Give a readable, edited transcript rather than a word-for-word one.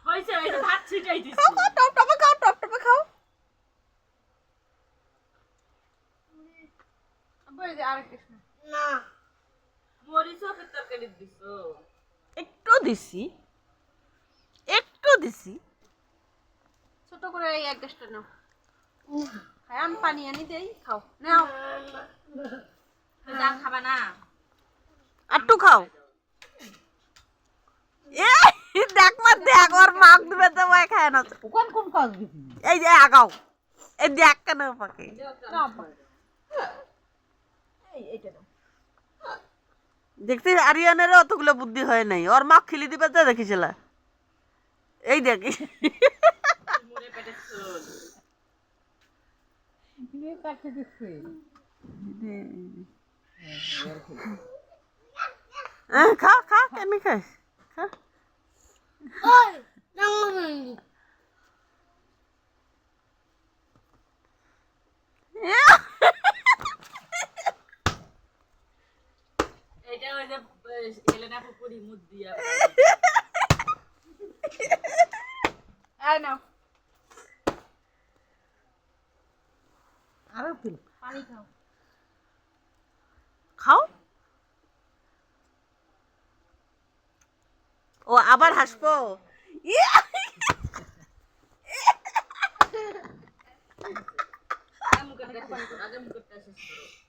হইছে হইছে ভাত ছিটাই দিছি টপ টপে খাও টপ টপে খাও আবার এই যে আরেকটা না মরিচও কি তরকারি দিছো একটু দিছি ছোট করে এই এক গ্লাসটা নাও খাই আমি পানি আনি দেই খাও নাও যা খাবা না একটু খাও দেখ মা দেখ ওর মাক দিবে তো ওই খায় না কোন কোন কাজ দিবি এই যে আগাও এই দেখ কেন পাকে এইটা নাও দেখতে আরিয়ানেরও অতগুলো বুদ্ধি হয় নাই ওর মা খিলি দিবে তো দেখিছিল এই দেখি মুড়ে পেটে চল ইয়ে কাটতে দিচ্ছে খা খা কেন খাস খা ওই রাঙ্গি এটা ওই যে এলেনা পুকুরি মুদ দিয়া এই নাও আরো ফিল পানি খাও খাও ও আবার হাসবো মুখে আগে মুখে শেষ করো